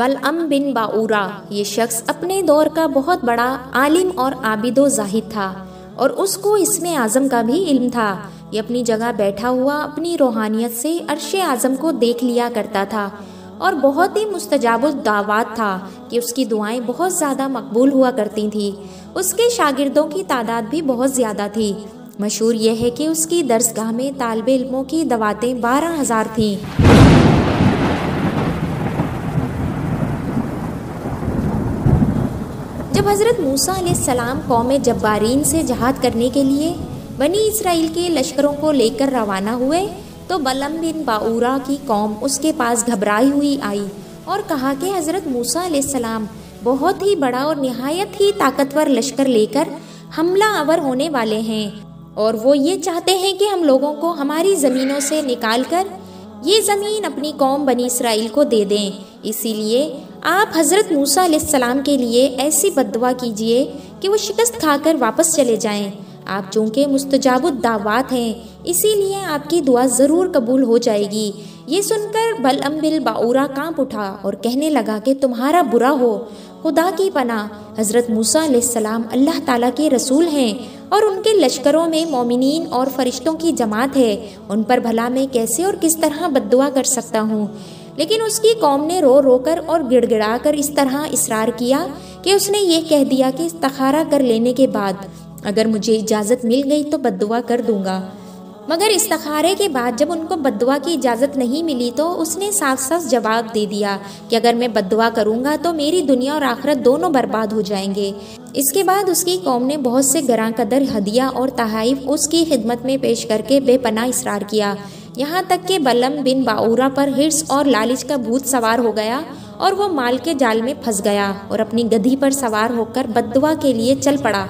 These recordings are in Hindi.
बलअम बिन बाऊरा ये शख्स अपने दौर का बहुत बड़ा आलिम और आबिदो जाहिद था और उसको इसमें आज़म का भी इल्म था। ये अपनी जगह बैठा हुआ अपनी रूहानियत से अर्शे आज़म को देख लिया करता था और बहुत ही मुस्तजाबुल दावात था कि उसकी दुआएं बहुत ज़्यादा मकबूल हुआ करती थी। उसके शागिर्दों की तादाद भी बहुत ज़्यादा थी। मशहूर यह है कि उसकी दरसगाह में तालिबे इल्मों की दवातें 12,000 थीं। जब हज़रत मूसा अलैहिस्सलाम कौम जब्बारीन से जहाद करने के लिए बनी इसराइल के लश्करों को लेकर रवाना हुए तो बलअम बिन बाऊरा की कौम उसके पास घबराई हुई आई और कहा कि हज़रत मूसा अलैहिस्सलाम बहुत ही बड़ा और निहायत ही ताकतवर लश्कर लेकर हमला आवर होने वाले हैं और वो ये चाहते हैं कि हम लोगों को हमारी ज़मीनों से निकाल कर ये ज़मीन अपनी कौम बनी इसराइल को दे दें। इसीलिए आप हज़रत मूसा अलैहिस्सलाम के लिए ऐसी बद्दुआ कीजिए कि वो शिकस्त खाकर वापस चले जाएं। आप चूँकि मुस्तजाबुद दावात हैं इसीलिए आपकी दुआ ज़रूर कबूल हो जाएगी। ये सुनकर बलअम बिन बाऊरा कांप उठा और कहने लगा कि तुम्हारा बुरा हो, खुदा की पनाह, हज़रत मूसा अलैहिस्सलाम अल्लाह ताला के रसूल हैं और उनके लश्करों में मोमिनीन और फरिश्तों की जमात है। उन पर भला मैं कैसे और किस तरह बद्दुआ कर सकता हूँ। लेकिन उसकी कौम ने रो रो कर और गिड़गिड़ा कर इस तरह इसरार किया कि उसने ये कह दिया कि इस्तिखारा कर लेने के बाद अगर मुझे इजाज़त मिल गई तो बद्दुआ कर दूंगा। मगर इस्तिखारे के बाद जब उनको बद्दुआ की इजाज़त नहीं मिली तो उसने साफ साफ जवाब दे दिया कि अगर मैं बद्दुआ करूंगा तो मेरी दुनिया और आखिरत दोनों बर्बाद हो जाएंगे। इसके बाद उसकी कौम ने बहुत से गरां कदर हदिया और तहाइफ उसकी खिदमत में पेश करके बेपनाह इसरार किया। यहाँ तक कि बलअम बिन बाऊरा पर हिर्स और लालच का भूत सवार हो गया और वो माल के जाल में फंस गया और अपनी गधी पर सवार होकर बद्दुआ के लिए चल पड़ा।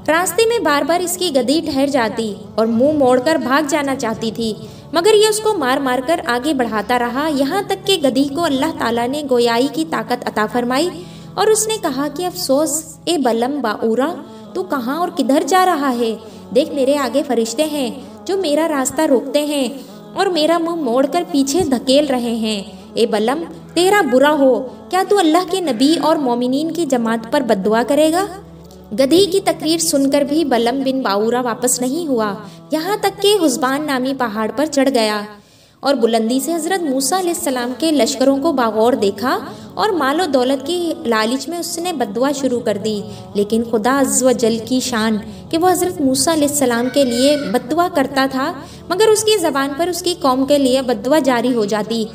रास्ते में बार बार इसकी गधी ठहर जाती और मुंह मोड़कर भाग जाना चाहती थी, मगर ये उसको मार मार कर आगे बढ़ाता रहा। यहाँ तक कि गधी को अल्लाह ताला ने गोयाई की ताकत अता फरमाई और उसने कहा कि अफसोस ए बलअम बाऊरा, तू कहाँ और किधर जा रहा है? देख मेरे आगे फरिश्ते हैं जो मेरा रास्ता रोकते हैं और मेरा मुंह मोड़कर पीछे धकेल रहे हैं। ए बलअम, तेरा बुरा हो, क्या तू अल्लाह के नबी और मोमिनीन की जमात पर बद्दुआ करेगा? गधी की तकरीर सुनकर भी बलअम बिन बाऊरा वापस नहीं हुआ। यहाँ तक कि हुज़बान नामी पहाड़ पर चढ़ गया और बुलंदी से हज़रत मूसा अलैहिस्सलाम के लश्करों को बागौर देखा और मालो दौलत की लालच में उसने बद्दुआ शुरू कर दी। लेकिन खुदा अज़्ज़ व जल की शान कि वो हज़रत मूसा अलैहिस्सलाम के लिए बद्दुआ करता था, मगर उसकी ज़बान पर उसकी कौम के लिए बद्दुआ जारी हो जाती।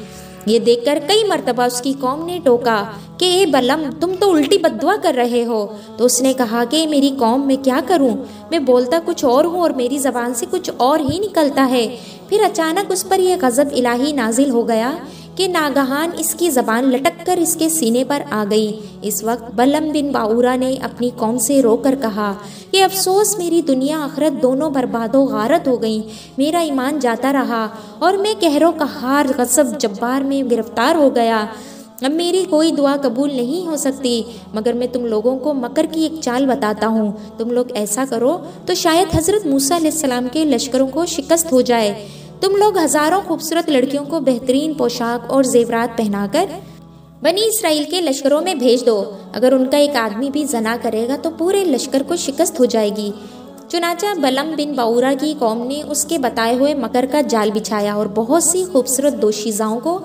ये देखकर कई मर्तबा उसकी कौम ने टोका कि ए बलअम, तुम तो उल्टी बद्दुआ कर रहे हो। तो उसने कहा कि मेरी कौम, मैं क्या करूं? मैं बोलता कुछ और हूं और मेरी ज़बान से कुछ और ही निकलता है। फिर अचानक उस पर यह गज़ब इलाही नाजिल हो गया कि नागहान इसकी ज़बान लटक कर इसके सीने पर आ गई। इस वक्त बलअम बिन बाऊरा ने अपनी कौम से रोकर कहा कि अफसोस, मेरी दुनिया आखिरत दोनों बर्बादो गारत हो गई। मेरा ईमान जाता रहा और मैं कहरो कहार गज़ब जब्बार में गिरफ्तार हो गया। अब मेरी कोई दुआ कबूल नहीं हो सकती, मगर मैं तुम लोगों को मकर की एक चाल बताता हूँ। तुम लोग ऐसा करो तो शायद हज़रत मूसा अलैहिस्सलाम के लश्करों को शिकस्त हो जाए। तुम लोग हज़ारों खूबसूरत लड़कियों को बेहतरीन पोशाक और जेवरात पहनाकर बनी इसराइल के लश्करों में भेज दो। अगर उनका एक आदमी भी जना करेगा तो पूरे लश्कर को शिकस्त हो जाएगी। चुनाचा बलअम बिन बाऊरा की कौम ने उसके बताए हुए मकर का जाल बिछाया और बहुत सी खूबसूरत दोशीज़ाओं को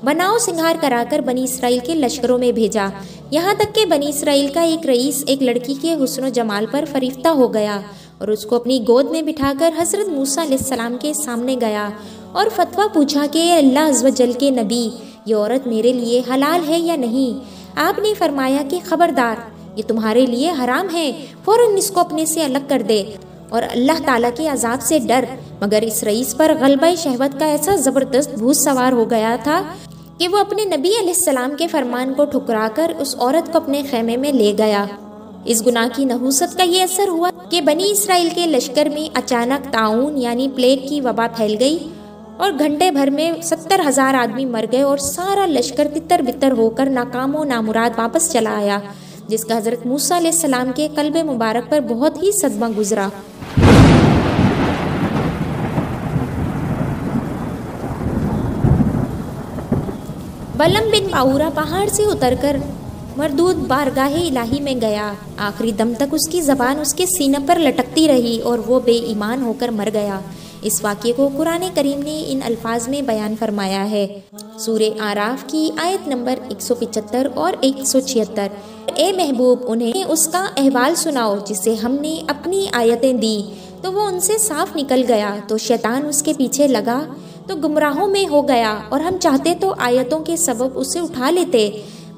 बनाओ सिंगार कराकर बनी इसराइल के लश्करों में भेजा। यहाँ तक कि बनी इसराइल का एक रईस एक लड़की के हुस्न जमाल पर फरिफ्ता हो गया और उसको अपनी गोद में बिठाकर हज़रत मूसा अलैहिस्सलाम के सामने गया और फतवा पूछा कि अल्लाह अज़्ज़ व जल के नबी, ये औरत मेरे लिए हलाल है या नहीं? आपने फरमाया कि खबरदार, ये तुम्हारे लिए हराम है, फ़ौरन इसको अपने से अलग कर दे और अल्लाह ताला के अजाब से डर। मगर इस रईस पर गलबा शहवत का ऐसा ज़बरदस्त भूत सवार हो गया था कि वो अपने नबी अलैहिस्सलाम के फरमान को ठुकराकर उस औरत को अपने खेमे में ले गया। इस गुनाह की नहूसत का ये असर हुआ कि बनी इसराइल के लश्कर में अचानक ताउन यानी प्लेग की वबा फैल गई और घंटे भर में 70,000 आदमी मर गए और सारा लश्कर तितर बितर होकर नाकामो नामुराद वापस चला आया, जिसका हज़रत मूसा अलैहिस्सलाम के कल्बे मुबारक पर बहुत ही सदमा गुजरा। बलम बिन बाऊरा पहाड़ से उतरकर मरदूद बारगाहे इलाही में गया। आखिरी दम तक उसकी ज़बान उसके सीने पर लटकती रही और वो बेईमान होकर मर गया। इस वाक़ये को कुरान करीम ने इन अल्फाज में बयान फरमाया है। सूरे आराफ की आयत नंबर 175 और 176। ए महबूब, उन्हें उसका अहवाल सुनाओ जिसे हमने अपनी आयतें दी तो वो उनसे साफ निकल गया, तो शैतान उसके पीछे लगा तो गुमराहों में हो गया, और हम चाहते तो आयतों के सबब उसे उठा लेते,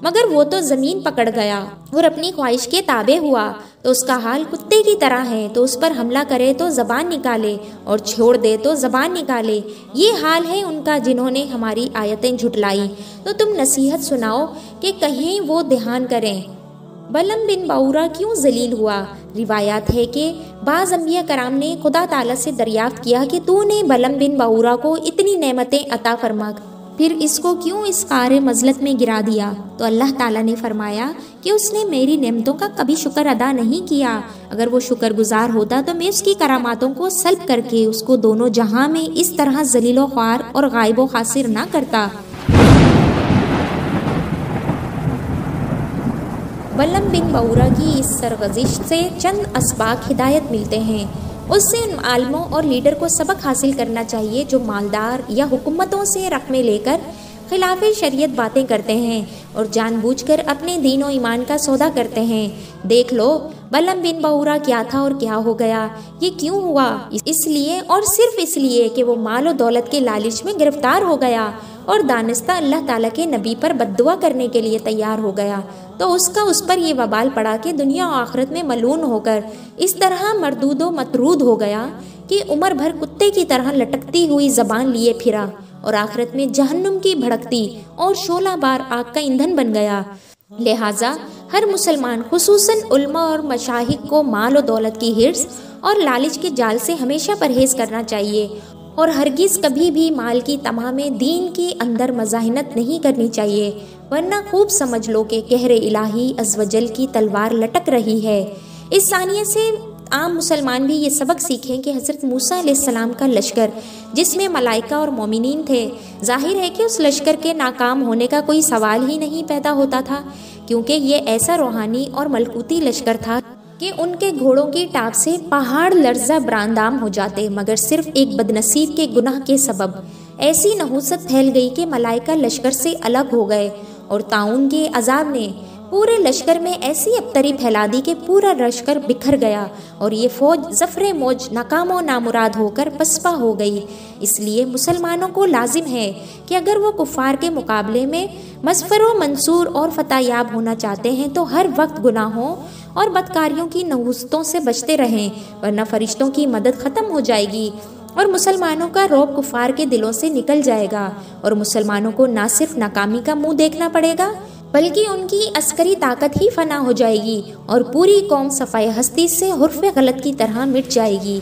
मगर वो तो ज़मीन पकड़ गया और अपनी ख्वाहिश के ताबे हुआ। तो उसका हाल कुत्ते की तरह है, तो उस पर हमला करे तो ज़बान निकाले और छोड़ दे तो ज़बान निकाले। ये हाल है उनका जिन्होंने हमारी आयतें झुटलाई। तो तुम नसीहत सुनाओ कि कहीं वो ध्यान करें। बलम बिन बाऊरा क्यों जलील हुआ? रिवायात है कि बाज़ अंबिया कराम ने खुदा ताला से दरियाफ्त किया कि तूने बलम बिन बाऊरा को इतनी नेमतें अता फरमा, फिर इसको क्यों इस कार मजलत में गिरा दिया? तो अल्लाह ताला ने फरमाया कि उसने मेरी नेमतों का कभी शुक्र अदा नहीं किया। अगर वो शुक्रगुजार होता तो मैं उसकी करामातों को सल्ब करके उसको दोनों जहां में इस तरह जलीलो ख्वार और गायबो खासिर ना करता। बलम बिन बाऊरा की इस सरगजिश से चंद असबाक हिदायत मिलते हैं। उससे उन आलमों और लीडर को सबक हासिल करना चाहिए जो मालदार या हुकूमतों से रकमें लेकर खिलाफ शरीयत बातें करते हैं और जानबूझकर अपने दीन और ईमान का सौदा करते हैं। देख लो बलम बिन बाऊरा क्या था और क्या हो गया। ये क्यों हुआ? इसलिए और सिर्फ इसलिए कि वो माल और दौलत के लालच में गिरफ्तार हो गया और दानिस्ता अल्लाह ताला के नबी पर बद्दुआ करने के लिए तैयार हो गया। तो उसका उस पर ये वबाल पड़ा कि दुनिया और आखिरत में मलून होकर इस तरह मरदूद व मतरूद हो गया कि उम्र भर कुत्ते की तरह लटकती हुई ज़बान लिए फिरा और आखिरत में जहन्नुम की भड़कती और शोला बार आग का ईंधन बन गया। लिहाजा हर मुसलमान खुसूसन उल्मा और मशाहिक को माल और दौलत की हिर्स और लालच के जाल से हमेशा परहेज करना चाहिए और हरगिज़ कभी भी माल की तमा में दीन के अंदर मज़ाहिनत नहीं करनी चाहिए, वरना खूब समझ लो कि कहरे इलाही अज़्वजल की तलवार लटक रही है। इस सानिये से आम मुसलमान भी ये सबक सीखें कि हज़रत मूसा अलैहिस्सलाम का लश्कर जिसमें मलाइका और मोमिनीन थे, जाहिर है कि उस लश्कर के नाकाम होने का कोई सवाल ही नहीं पैदा होता था, क्योंकि ये ऐसा रूहानी और मलकूती लश्कर था कि उनके घोड़ों की टाप से पहाड़ लर्जा ब्रांदाम हो जाते, मगर सिर्फ एक बदनसीब के गुनाह के सबब ऐसी नहूसत फैल गई कि मलाइका लश्कर से अलग हो गए और ताउन के अजाब ने पूरे लश्कर में ऐसी अबतरी फैला दी कि पूरा लश्कर बिखर गया और ये फौज जफरे मौज नाकामो नामुराद होकर पसपा हो गई। इसलिए मुसलमानों को लाजिम है कि अगर वो कुफार के मुकाबले में मज़फ़र मंसूर और फतायाब होना चाहते हैं तो हर वक्त गुनाहों और बदकारियों की नहूसतों से बचते रहें, वरना फरिश्तों की मदद ख़त्म हो जाएगी और मुसलमानों का रौब कुफार के दिलों से निकल जाएगा और मुसलमानों को न सिर्फ नाकामी का मुंह देखना पड़ेगा बल्कि उनकी अस्करी ताकत ही फना हो जाएगी और पूरी कौम सफ़ाए हस्ती से हुर्फ़े गलत की तरह मिट जाएगी।